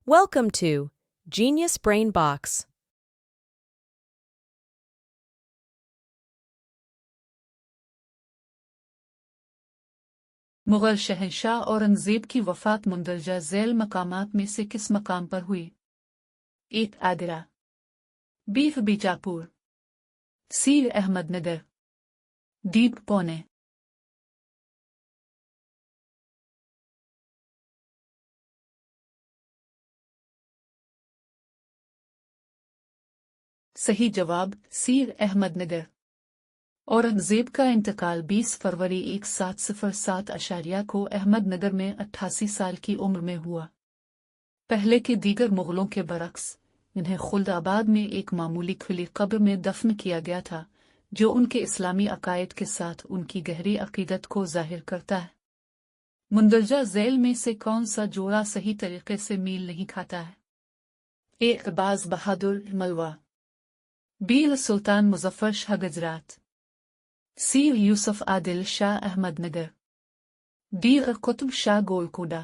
Welcome to Genius Brain Box. Mughal शहंशाह औरंगजेब की वफ़ात मुंदरजा झैल मकामात में से किस मकाम पर हुई? 1. Agra, B. Bijapur, C. Ahmednagar, D. Pune. सही जवाब C. अहमदनगर। औरंगजेब का इंतकाल 20 फरवरी 1707 को अहमदनगर में 88 साल की उम्र में हुआ। पहले के दीगर मुगलों के बरक्स इन्हें खुल्दाबाद में एक मामूली खुली कब्र में दफन किया गया था, जो उनके इस्लामी अकायद के साथ उनकी गहरी अकीदत को जाहिर करता है। मुंदरजा झैल में से कौन सा जोड़ा सही तरीके से मील नहीं खाता है? A. अब्बास बहादुर मलवा, B. सुल्तान मुजफ्फर शाह गुजरात, C. यूसुफ आदिल शाह अहमदनगर, D. कुतुब शाह गोलकोंडा।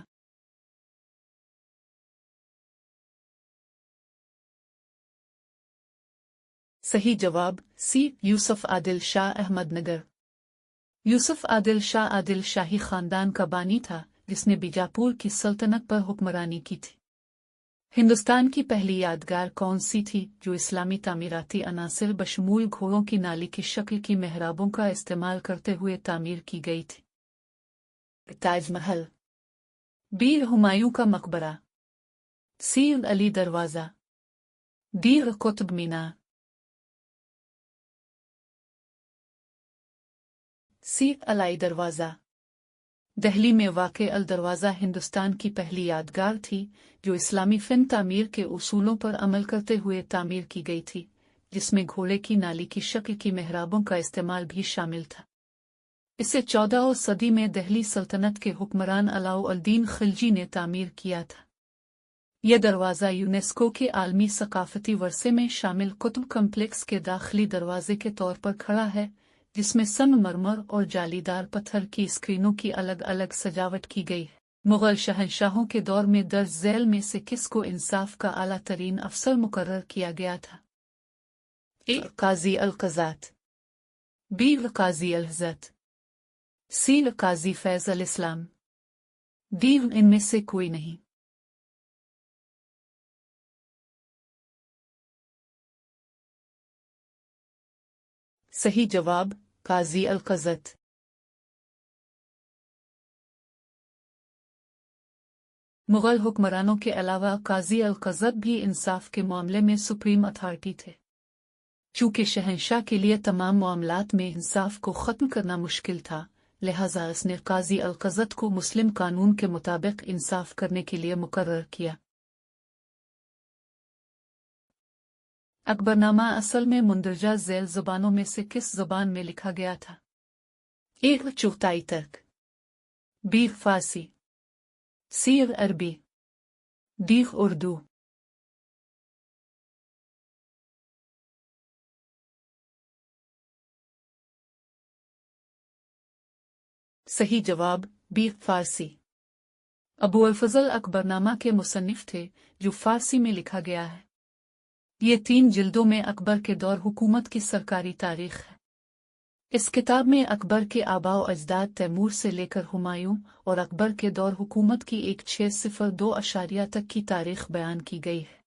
सही जवाब C. यूसुफ आदिल शाह अहमदनगर। यूसुफ आदिल शाही खानदान का बानी था, जिसने बीजापुर की सल्तनत पर हुक्मरानी की थी। हिंदुस्तान की पहली यादगार कौन सी थी जो इस्लामी तामीराती अनासिर बशमूल घोड़ों की नाली की शक्ल की मेहराबों का इस्तेमाल करते हुए तामीर की गई थी? ताजमहल, B. हुमायूं का मकबरा, C. अली दरवाजा, D. कुतुब मीनार। C. अलाई दरवाजा। दिल्ली में वाक़े अल दरवाज़ा हिंदुस्तान की पहली यादगार थी जो इस्लामी फ़िन तामीर के उसूलों पर अमल करते हुए तामीर की गई थी, जिसमें घोड़े की नाली की शक्ल की मेहराबों का इस्तेमाल भी शामिल था। इसे 14वीं सदी में दिल्ली सल्तनत के हुक्मरान अलाउद्दीन खिलजी ने तामीर किया था। यह दरवाज़ा यूनेस्को के आलमी सकाफती वर्से में शामिल कुतुब कम्प्लेक्स के दाखिली दरवाजे के तौर पर खड़ा है, जिसमें संगमरमर और जालीदार पत्थर की स्क्रीनों की अलग अलग सजावट की गई है। मुगल शहंशाहों के दौर में दर्ज झैल में से किसको इंसाफ का आला तरीन अफसर मुकर्रर किया गया था? A. Qazi Al क़ज़ात, B. काजी अल हज़रत, C. काजी फैज़ अल इस्लाम, D. इनमें से कोई नहीं। सही जवाब काजी अल क़ज़ात। मुगल हुक्मरानों के अलावा काजी अल क़ज़ात भी इंसाफ के मामले में सुप्रीम अथॉरिटी थे। चूँकि शहंशाह के लिए तमाम मामलात में इंसाफ को ख़त्म करना मुश्किल था, लिहाजा उसने काजी अल क़ज़ात को मुस्लिम कानून के मुताबिक इंसाफ करने के लिए मुकर्रर किया। अकबरनामा असल में मुंदरजा झैल ज़ुबानों में से किस ज़ुबान में लिखा गया था? A. चुगताई तर्क, B. फ़ारसी, C. अरबी, D. उर्दू। सही जवाब B. फ़ारसी। अबू अल-फ़ज़ल अकबरनामा के मुसन्निफ़ थे, जो फ़ारसी में लिखा गया है। ये 3 जिल्दों में अकबर के दौर हुकूमत की सरकारी तारीख़ है। इस किताब में अकबर के आबाओ अजदाद तैमूर से लेकर हुमायूं और अकबर के दौर हुकूमत की 1602 अशारिया तक की तारीख़ बयान की गई है।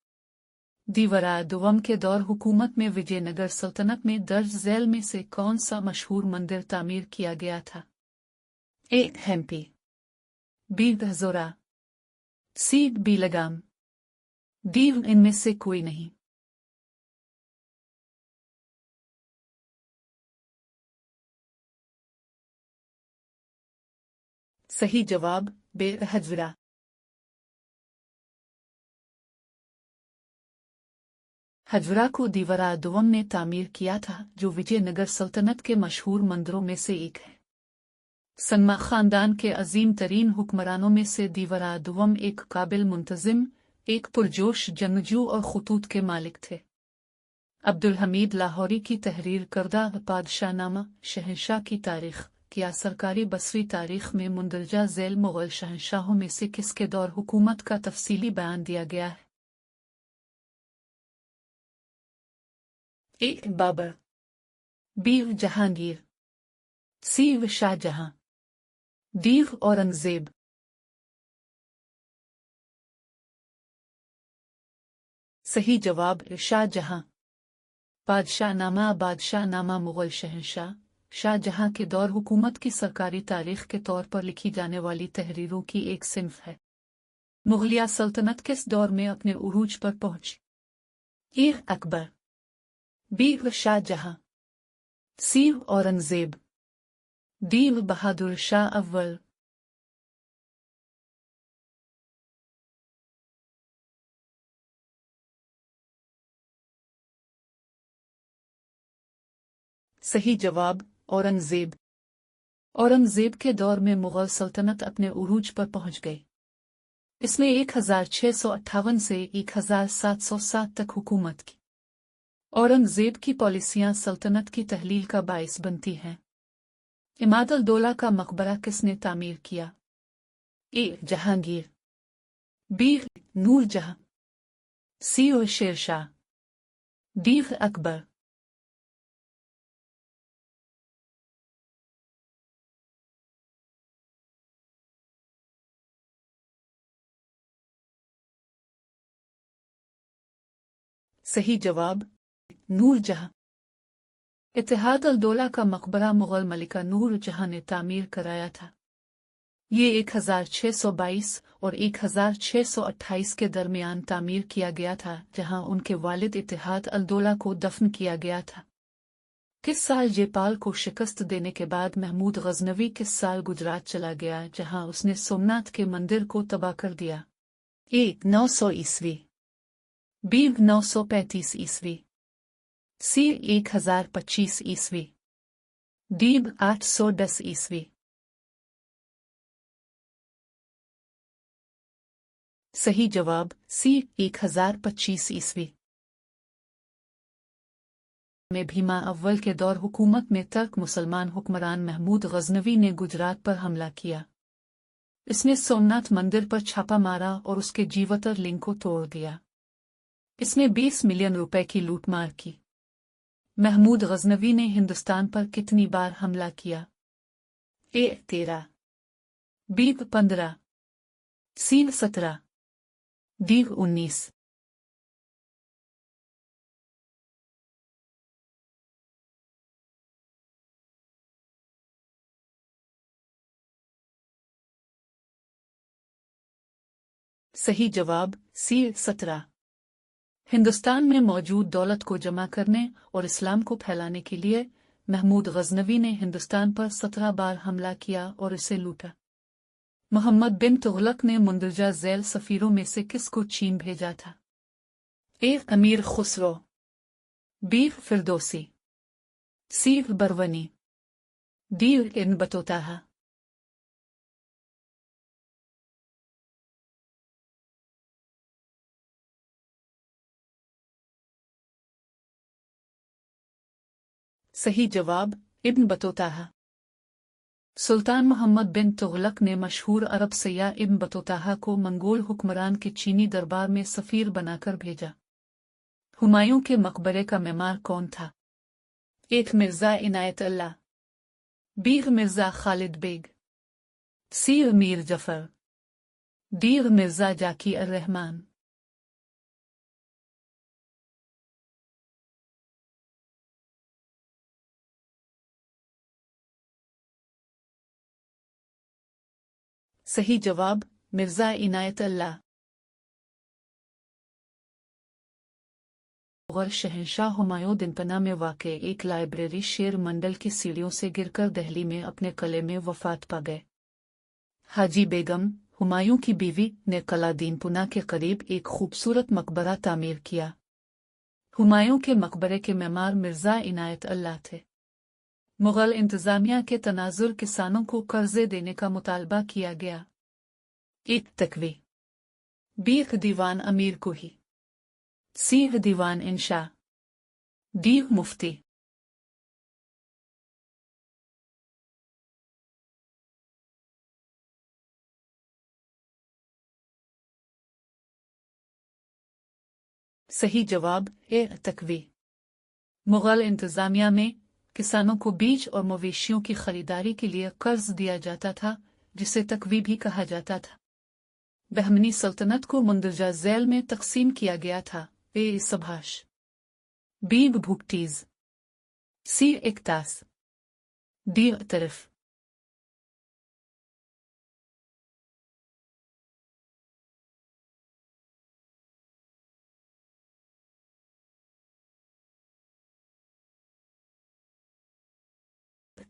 दीवरा दुवम के दौर हुकूमत में विजयनगर सल्तनत में दर्ज झैल में से कौन सा मशहूर मंदिर तामीर किया गया था? A. Hampi, B. हज़ोरा, C. बीलगाम, D. इनमें से कोई नहीं। सही जवाब बे हज़रा। हजरा को दीवरा दुवम ने तामीर किया था, जो विजयनगर सल्तनत के मशहूर मंदिरों में से एक है। सनमा खानदान के अजीम तरीन हुक्मरानों में से दीवरा दुवम एक काबिल मुंतजिम, एक पुरजोश जंगजू और खतूत के मालिक थे। अब्दुल हमीद लाहौरी की तहरीर करदा पादशाहनामा शहंशाह की तारीख किया सरकारी बसरी तारीख में मुंदरजा झैल मुगल शहंशाहों में से किसके दौर हुकूमत का तफसीली बयान दिया गया है? ए बाबर, बी जहांगीर, सी शाहजहां, डी औरंगजेब। सही जवाब शाहजहां। बादशाहनामा मुगल शहंशाह शाहजहां के दौर हुकूमत की सरकारी तारीख के तौर पर लिखी जाने वाली तहरीरों की एक सिन्फ है। मुगलिया सल्तनत किस दौर में अपने उरूज पर पहुंची? ए अकबर, बी शाहजहां, सी औरंगजेब, डी बहादुर शाह अव्वल। सही जवाब औरंगजेब। औरंगजेब के दौर में मुगल सल्तनत अपने उरूज पर पहुंच गई। इसने 1658 से 1707 तक हुकूमत की। औरंगजेब की पॉलिसियां सल्तनत की तहलील का बाइस बनती हैं। इमाद-उल-दौला का मकबरा किसने तामीर किया? ए जहांगीर, बी नूरजहां, सी शेरशाह, डी अकबर। सही जवाब नूरजहां। इत्तेहाद-उल-दौला का मकबरा मुगल मलिका नूरजहां ने तामीर कराया था। ये 1622 और 1628 के दरमियान तामीर किया गया था, जहां उनके वालिद इत्तेहाद-उल-दौला को दफन किया गया था। किस साल जयपाल को शिकस्त देने के बाद महमूद गजनवी किस साल गुजरात चला गया, जहां उसने सोमनाथ के मंदिर को तबाह कर दिया? ए 900 ईस्वी, बी 935 ईस्वी, सी 1025 ईस्वी, डी 810 ईस्वी। सही जवाब सी 1025 ईस्वी में भीमा अव्वल के दौर हुकूमत में तर्क मुसलमान हुक्मरान महमूद गजनवी ने गुजरात पर हमला किया। इसने सोमनाथ मंदिर पर छापा मारा और उसके जीवतर लिंग को तोड़ दिया। इसने 20 मिलियन रुपए की लूटमार की। महमूद गजनवी ने हिंदुस्तान पर कितनी बार हमला किया? ए 13, बी 15, सी 17, डी 19। सही जवाब सी 17। हिंदुस्तान में मौजूद दौलत को जमा करने और इस्लाम को फैलाने के लिए महमूद गजनवी ने हिंदुस्तान पर 17 बार हमला किया और इसे लूटा। मोहम्मद बिन तुगलक ने मुंदरजा झैल सफीरों में से किसको चीन भेजा था? ए अमीर खुसरो, बी फिरदौसी, सी बरवनी, डी इब्न बतूता। सही जवाब इब्न बतूता। सुल्तान मोहम्मद बिन तुगलक ने मशहूर अरब सय्याह इब्न बतूता को मंगोल हुक्मरान के चीनी दरबार में सफीर बनाकर भेजा। हुमायूं के मकबरे का मेमार कौन था? एक मिर्जा इनायत अल्लाह, बी मिर्जा खालिद बेग, सी मीर जफर, डी मिर्जा जाकी अर रहमान। सही जवाब मिर्जा इनायत अल्लाह। मुगल शहंशाह हुमायूं दिनपना में वाक़ एक लाइब्रेरी शेर मंडल की सीढ़ियों से गिरकर दिल्ली में अपने किले में वफात पा गए। हाजी बेगम, हुमायूं की बीवी, ने किला दीनपुना के करीब एक खूबसूरत मकबरा तामीर किया। हुमायूं के मकबरे के मेमार मिर्जा इनायत अल्लाह थे। मुगल इंतजामिया के तनाजुर किसानों को कर्जे देने का मुतालबा किया गया। एक तकवी, बी दीवान अमीर कोही, सी दीवान इंशा, डी मुफ्ती। सही जवाब ए तकवी। मुगल इंतजामिया में किसानों को बीज और मवेशियों की खरीदारी के लिए कर्ज दिया जाता था, जिसे तकवी भी कहा जाता था। बहमनी सल्तनत को मुंदरजा झैल में तकसीम किया गया था। ए सभाष। बी भुगटीज। सी इकतास। डी तरफ।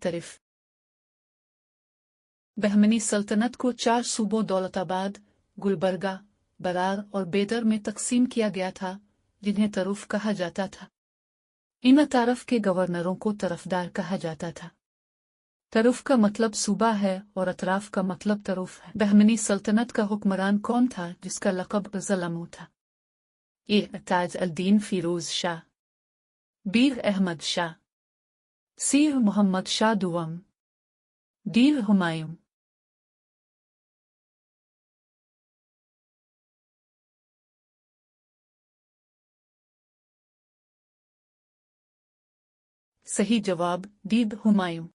तरफ। बहमनी सल्तनत को 4 सूबों दौलताबाद, गुलबर्गा, बरार और बेदर में तकसीम किया गया था, जिन्हें तरुफ कहा जाता था। इन तारफ के गवर्नरों को तरफदार कहा जाता था। तरुफ का मतलब सूबा है और अतराफ का मतलब तरुफ है। बहमनी सल्तनत का हुक्मरान कौन था जिसका लक़ब ज़लमू था? ए ताज अल-दीन फिरोज शाह। बी अहमद शाह। सी मोहम्मद शाह दुआम। डी हुमायूं। सही जवाब डी हुमायूं।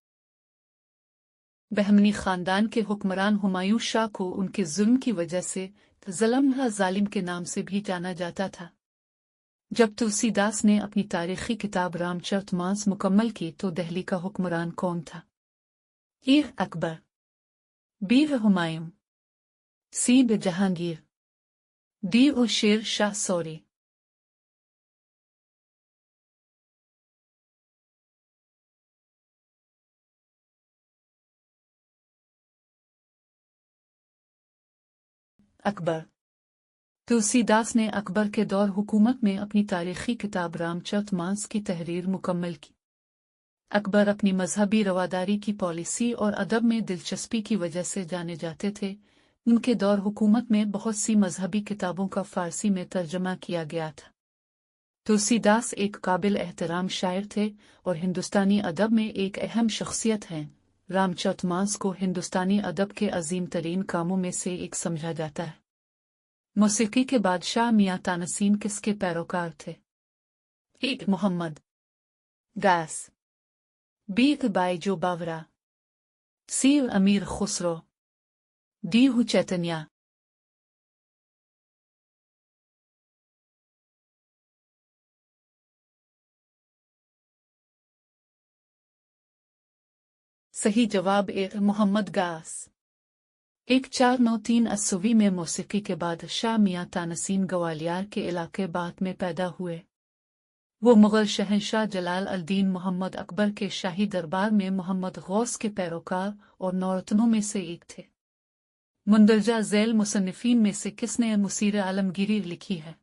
बहमनी खानदान के हुक्मरान हुमायूं शाह को उनके जुल्म की वजह से ज़लम ज़ालिम के नाम से भी जाना जाता था। जब तुलसीदास ने अपनी तारीखी किताब रामचरितमानस मुकम्मल की तो दिल्ली का हुक्मरान कौन था? ए अकबर। बी हुमायूं। सी जहांगीर। डी शेर शाह सौरी। अकबर। तुलसीदास ने अकबर के दौर हुकूमत में अपनी तारीखी किताब रामचरितमानस की तहरीर मुकम्मल की। अकबर अपनी मजहबी रवादारी की पॉलिसी और अदब में दिलचस्पी की वजह से जाने जाते थे। उनके दौर हुकूमत में बहुत सी मजहबी किताबों का फारसी में तर्जमा किया गया था। तुलसीदास एक काबिल एहतराम शायर थे और हिंदुस्तानी अदब में एक अहम शख्सियत हैं। रामचरितमानस को हिंदुस्तानी अदब के अजीम तरीन कामों में से एक समझा जाता है। मौसीकी के बादशाह मियां तानसीन किसके पैरोकार थे? ए मोहम्मद गास। बी बाईजो बावरा। सी अमीर खुसरो। डी चैतन्या। सही जवाब ए मोहम्मद गास। 1493 में मौसीकी के बादशाह मियां तानसीन ग्वालियर के इलाके बात में पैदा हुए। वो मुगल शहंशाह जलाल अल-दीन मोहम्मद अकबर के शाही दरबार में मोहम्मद गौस के पैरोकार और नौरतनों में से एक थे। मुंदरजा झैल मुसन्निफीन में से किसने मुसीर आलमगीरी लिखी है?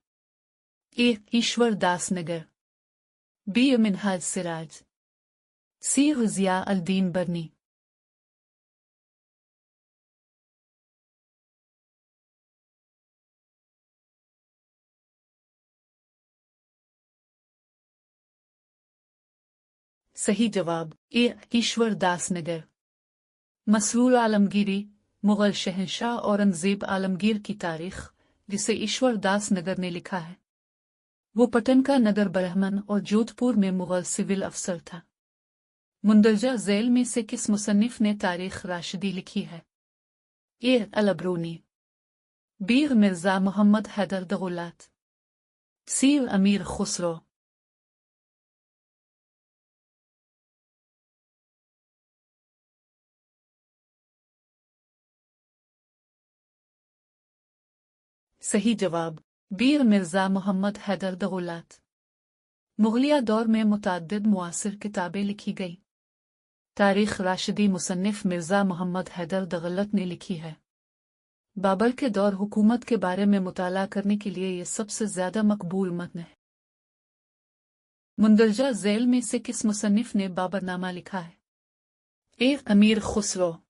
ए ईश्वर दास नगर। बी मिनहाज सिराज। सी ज़िया अल-दीन बरनी। सही जवाब ए ईश्वर दास नगर। मसरूर आलमगीरी मुगल शहंशाह औरंगजेब आलमगीर की तारीख, जिसे ईश्वर दास नगर ने लिखा है। वो पटन का नगर ब्रह्मन और जोधपुर में मुगल सिविल अफसर था। मुंदरजा झैल में से किस मुसन्निफ ने तारीख राशिदी लिखी है? ए अल-अबरूनी। बी मिर्जा मोहम्मद हैदर दगुलात। सी अमीर खुसरो। सही जवाब बी मिर्जा मोहम्मद हैदर दगुलात। मुगलिया दौर में मुतअद्दिद मुआसिर किताबें लिखी गई। तारीख राशिदी मुसन्निफ मिर्जा मोहम्मद हैदर दगलत ने लिखी है। बाबर के दौर हुकूमत के बारे में मुताला करने के लिए ये सबसे ज्यादा मकबूल मतन है। मुंदरजा झैल में से किस मुसन्निफ ने बाबरनामा लिखा है? ए अमीर खुसरो।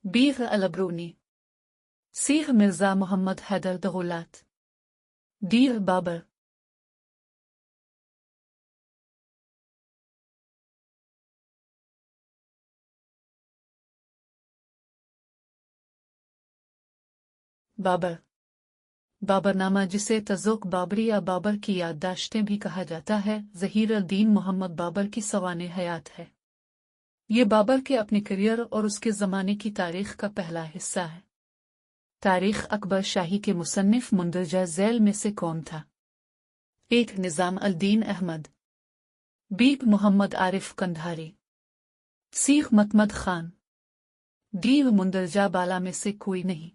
बी अल-अबरूनी। सी मिर्जा मोहम्मद हैदर दगुलात। डी बाबर। बाबर। बाबरनामा, जिसे तज़ुक बाबरी या बाबर की याददाश्तें भी कहा जाता है, ज़हीर-अल-दीन मोहम्मद बाबर की सवाने हयात है। ये बाबर के अपने करियर और उसके ज़माने की तारीख़ का पहला हिस्सा है। तारीख़ अकबर शाही के मुसन्निफ़ मुंदरजा ज़ैल में से कौन था? 1. निज़ाम अल-दीन अहमद, बी. मोहम्मद आरिफ कंधारी, सी. मतमद खान, डी. मुंदरजा बाला में से कोई नहीं।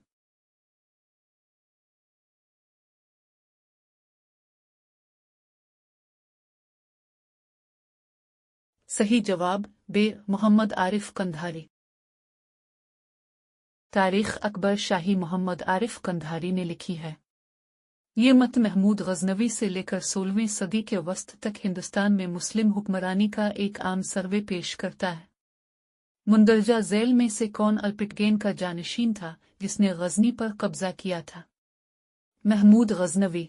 सही जवाब बे. मोहम्मद आरिफ कंधारी। तारीख़ अकबर शाही मोहम्मद आरिफ कंधारी ने लिखी है। ये मत महमूद गज़नवी से लेकर 16वीं सदी के वस्त तक हिंदुस्तान में मुस्लिम हुक्मरानी का एक आम सर्वे पेश करता है। मुंदरजा ज़ैल में से कौन अल्पिटगेन का जानशीन था जिसने गज़नी पर कब्जा किया था? महमूद गज़नवी,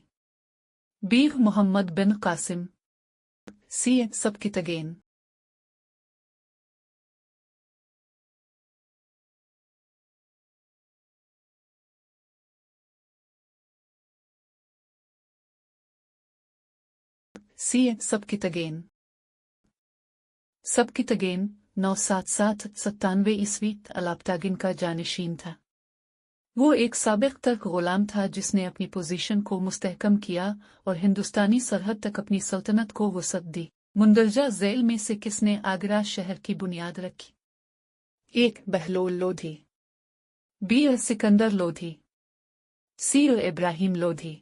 बी. मोहम्मद बिन कासिम, सी. सबकितगेन। सी. सबकितगेन। सबकितगेन 977-97 ईस्वी अलाप्तागिन का जानशीन था। वो एक साबिक तर्क गुलाम था जिसने अपनी पोजीशन को मुस्तहकम किया और हिंदुस्तानी सरहद तक अपनी सल्तनत को वसअत दी। मुंदरजा ज़ैल में से किसने आगरा शहर की बुनियाद रखी? 1. बहलोल लोधी, बी. सिकंदर लोधी, सी. इब्राहिम लोधी,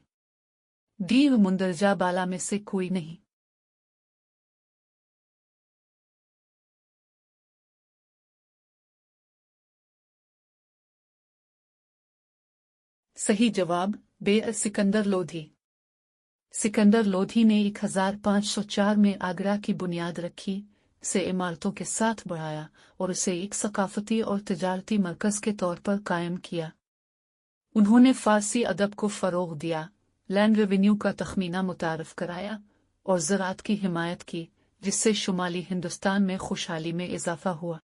डी. मुंदरजा बाला में से कोई नहीं। सही जवाब बे. सिकंदर लोधी। सिकंदर लोधी ने 1504 में आगरा की बुनियाद रखी, से इमारतों के साथ बढ़ाया और उसे एक सकाफती और तिजारती मरकज़ के तौर पर कायम किया। उन्होंने फ़ारसी अदब को फ़रोग़ दिया, लैंड रेवेन्यू का तख़मीना मुतारफ़ कराया और ज़राअत की हिमायत की, जिससे शुमाली हिंदुस्तान में खुशहाली में इज़ाफ़ा हुआ।